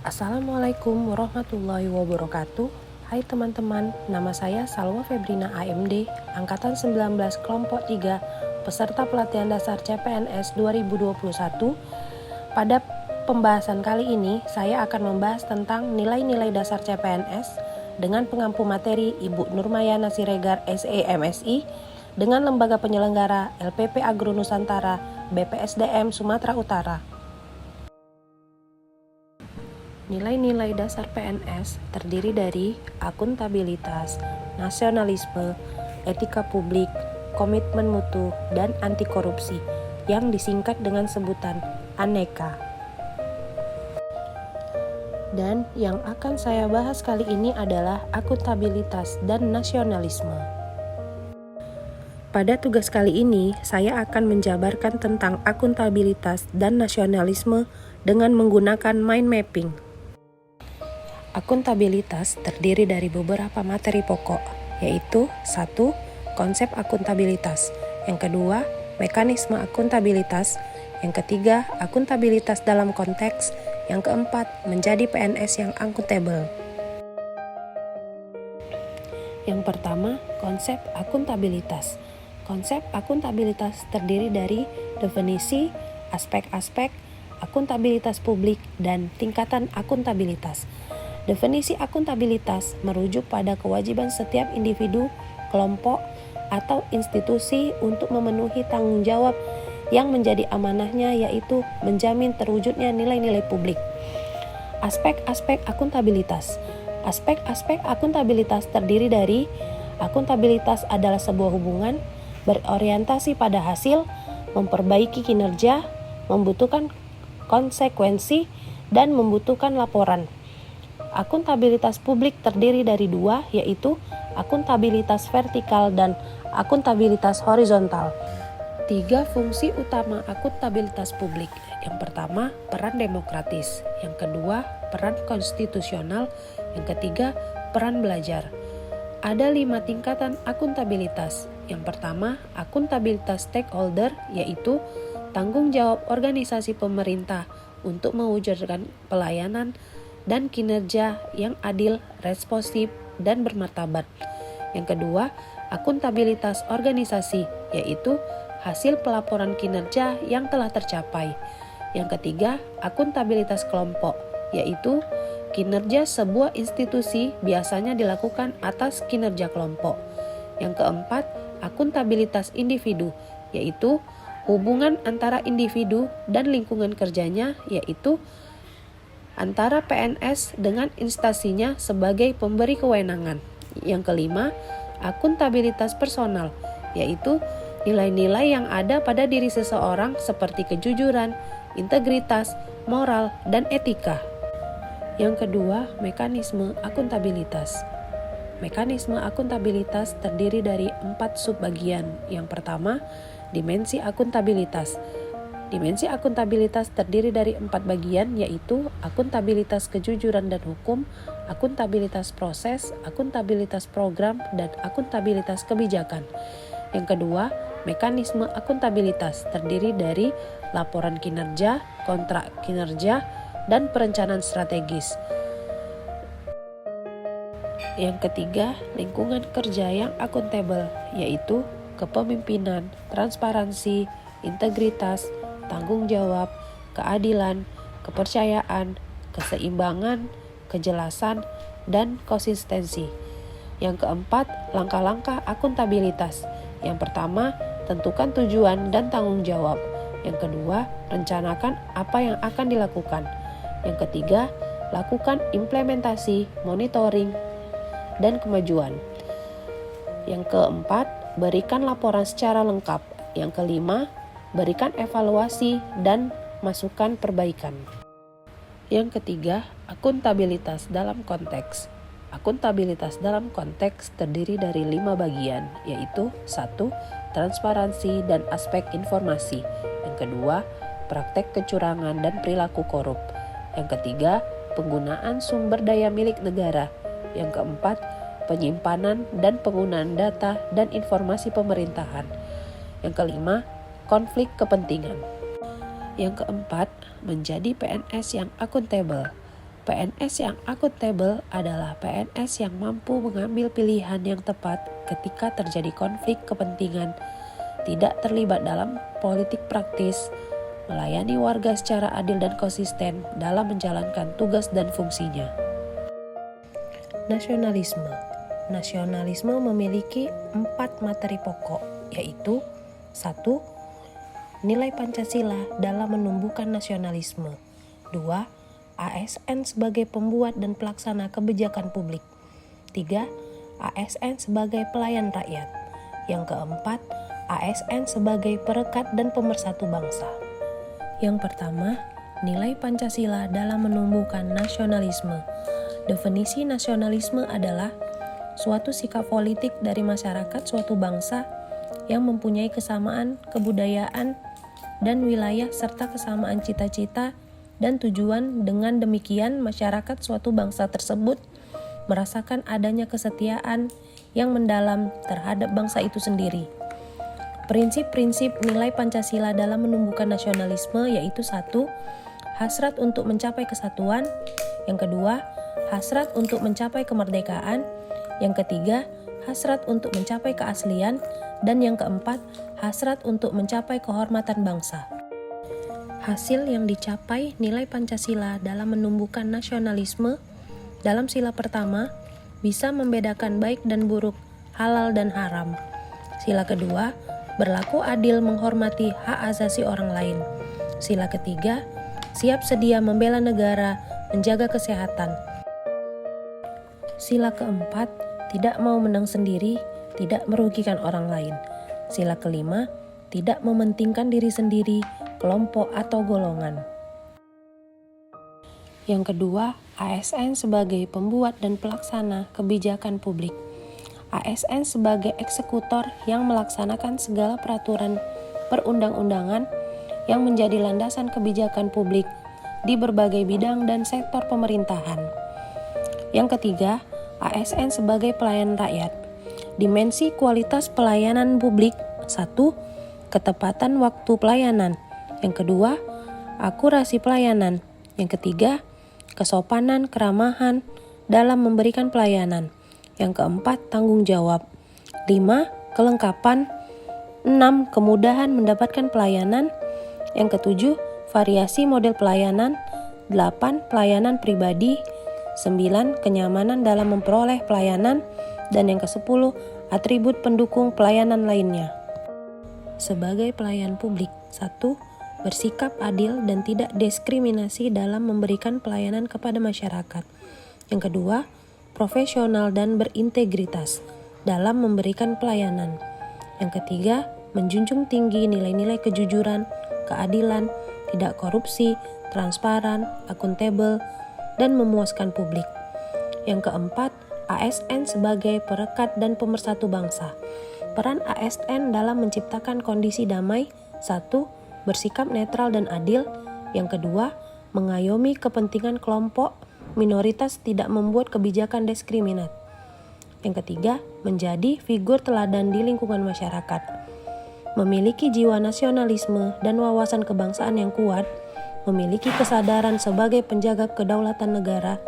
Assalamualaikum warahmatullahi wabarakatuh. Hai teman-teman, nama saya Salwa Febrina AMD, Angkatan 19 Kelompok 3, peserta pelatihan dasar CPNS 2021. Pada pembahasan kali ini, saya akan membahas tentang nilai-nilai dasar CPNS dengan pengampu materi Ibu Nurmayana Siregar SEMSI dengan lembaga penyelenggara LPP Agro Nusantara BPSDM Sumatera Utara. Nilai-nilai dasar PNS terdiri dari akuntabilitas, nasionalisme, etika publik, komitmen mutu, dan anti korupsi yang disingkat dengan sebutan ANEKA. Dan yang akan saya bahas kali ini adalah akuntabilitas dan nasionalisme. Pada tugas kali ini, saya akan menjabarkan tentang akuntabilitas dan nasionalisme dengan menggunakan mind mapping. Akuntabilitas terdiri dari beberapa materi pokok, yaitu 1. Konsep akuntabilitas, yang kedua, mekanisme akuntabilitas, yang ketiga, akuntabilitas dalam konteks, yang keempat, menjadi PNS yang akuntabel. Yang pertama, konsep akuntabilitas. Konsep akuntabilitas terdiri dari definisi, aspek-aspek, akuntabilitas publik, dan tingkatan akuntabilitas. Definisi akuntabilitas merujuk pada kewajiban setiap individu, kelompok, atau institusi untuk memenuhi tanggung jawab yang menjadi amanahnya, yaitu menjamin terwujudnya nilai-nilai publik. Aspek-aspek akuntabilitas. Aspek-aspek akuntabilitas terdiri dari akuntabilitas adalah sebuah hubungan berorientasi pada hasil, memperbaiki kinerja, membutuhkan konsekuensi, dan membutuhkan laporan. Akuntabilitas publik terdiri dari dua, yaitu akuntabilitas vertikal dan akuntabilitas horizontal. 3 fungsi utama akuntabilitas publik. Yang pertama, peran demokratis. Yang kedua, peran konstitusional. Yang ketiga, peran belajar. Ada 5 tingkatan akuntabilitas. Yang pertama, akuntabilitas stakeholder, yaitu tanggung jawab organisasi pemerintah untuk mewujudkan pelayanan dan kinerja yang adil, responsif, dan bermartabat. Yang kedua, akuntabilitas organisasi, yaitu hasil pelaporan kinerja yang telah tercapai. Yang ketiga, akuntabilitas kelompok, yaitu kinerja sebuah institusi biasanya dilakukan atas kinerja kelompok. Yang keempat, akuntabilitas individu, yaitu hubungan antara individu dan lingkungan kerjanya, yaitu antara PNS dengan instansinya sebagai pemberi kewenangan. Yang kelima, akuntabilitas personal, yaitu nilai-nilai yang ada pada diri seseorang seperti kejujuran, integritas, moral, dan etika. Yang kedua, mekanisme akuntabilitas. Mekanisme akuntabilitas terdiri dari 4 subbagian. Yang pertama, dimensi akuntabilitas. Dimensi akuntabilitas terdiri dari 4 bagian, yaitu akuntabilitas kejujuran dan hukum, akuntabilitas proses, akuntabilitas program, dan akuntabilitas kebijakan. Yang kedua, mekanisme akuntabilitas terdiri dari laporan kinerja, kontrak kinerja, dan perencanaan strategis. Yang ketiga, lingkungan kerja yang akuntabel, yaitu kepemimpinan, transparansi, integritas, tanggung jawab, keadilan, kepercayaan, keseimbangan, kejelasan, dan konsistensi. Yang keempat, langkah-langkah akuntabilitas. Yang pertama, tentukan tujuan dan tanggung jawab. Yang kedua, rencanakan apa yang akan dilakukan. Yang ketiga, lakukan implementasi, monitoring, dan kemajuan. Yang keempat, berikan laporan secara lengkap. Yang kelima, berikan evaluasi dan masukan perbaikan. Yang ketiga, akuntabilitas dalam konteks. Akuntabilitas dalam konteks terdiri dari 5 bagian, yaitu 1. Transparansi dan aspek informasi. Yang kedua, praktek kecurangan dan perilaku korup. Yang ketiga, penggunaan sumber daya milik negara. Yang keempat, penyimpanan dan penggunaan data dan informasi pemerintahan. Yang kelima, konflik kepentingan. Yang keempat, menjadi PNS yang akuntabel. PNS yang akuntabel adalah PNS yang mampu mengambil pilihan yang tepat ketika terjadi konflik kepentingan, tidak terlibat dalam politik praktis, melayani warga secara adil dan konsisten dalam menjalankan tugas dan fungsinya. Nasionalisme. Nasionalisme memiliki 4 materi pokok, yaitu 1. Nilai Pancasila dalam menumbuhkan nasionalisme. 2. ASN sebagai pembuat dan pelaksana kebijakan publik. 3. ASN sebagai pelayan rakyat. Yang keempat, ASN sebagai perekat dan pemersatu bangsa. Yang pertama, nilai Pancasila dalam menumbuhkan nasionalisme. Definisi nasionalisme adalah suatu sikap politik dari masyarakat suatu bangsa yang mempunyai kesamaan kebudayaan dan wilayah serta kesamaan cita-cita dan tujuan. Dengan demikian, masyarakat suatu bangsa tersebut merasakan adanya kesetiaan yang mendalam terhadap bangsa itu sendiri. Prinsip-prinsip nilai Pancasila dalam menumbuhkan nasionalisme yaitu 1. Hasrat untuk mencapai kesatuan. Yang kedua, hasrat untuk mencapai kemerdekaan. Yang ketiga, hasrat untuk mencapai keaslian. Dan yang keempat, hasrat untuk mencapai kehormatan bangsa. Hasil yang dicapai nilai Pancasila dalam menumbuhkan nasionalisme dalam sila pertama bisa membedakan baik dan buruk, halal dan haram. Sila kedua, berlaku adil menghormati hak asasi orang lain. Sila ketiga, siap sedia membela negara, menjaga kesehatan. Sila keempat, tidak mau menang sendiri, tidak merugikan orang lain. Sila kelima, tidak mementingkan diri sendiri, kelompok atau golongan. Yang kedua, ASN sebagai pembuat dan pelaksana kebijakan publik. ASN sebagai eksekutor yang melaksanakan segala peraturan perundang-undangan yang menjadi landasan kebijakan publik di berbagai bidang dan sektor pemerintahan. Yang ketiga, ASN sebagai pelayan rakyat. Dimensi kualitas pelayanan publik. 1. Ketepatan waktu pelayanan. Yang kedua, akurasi pelayanan. Yang ketiga, kesopanan, keramahan dalam memberikan pelayanan. Yang keempat, tanggung jawab. 5. Kelengkapan. 6. Kemudahan mendapatkan pelayanan. Yang ketujuh, variasi model pelayanan. 8. Pelayanan pribadi. 9. Kenyamanan dalam memperoleh pelayanan. Dan yang ke-10, atribut pendukung pelayanan lainnya. Sebagai pelayan publik, 1. Bersikap adil dan tidak diskriminasi dalam memberikan pelayanan kepada masyarakat. Yang kedua, profesional dan berintegritas dalam memberikan pelayanan. Yang ketiga, menjunjung tinggi nilai-nilai kejujuran, keadilan, tidak korupsi, transparan, akuntabel, dan memuaskan publik. Yang keempat, ASN sebagai perekat dan pemersatu bangsa. Peran ASN dalam menciptakan kondisi damai. 1. Bersikap netral dan adil. Yang kedua, mengayomi kepentingan kelompok minoritas, tidak membuat kebijakan diskriminat. Yang ketiga, menjadi figur teladan di lingkungan masyarakat. Memiliki jiwa nasionalisme dan wawasan kebangsaan yang kuat, memiliki kesadaran sebagai penjaga kedaulatan negara,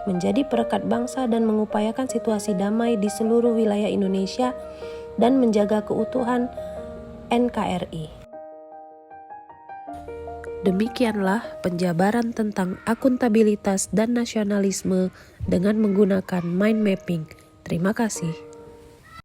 menjadi perekat bangsa dan mengupayakan situasi damai di seluruh wilayah Indonesia, dan menjaga keutuhan NKRI. Demikianlah penjabaran tentang akuntabilitas dan nasionalisme dengan menggunakan mind mapping. Terima kasih.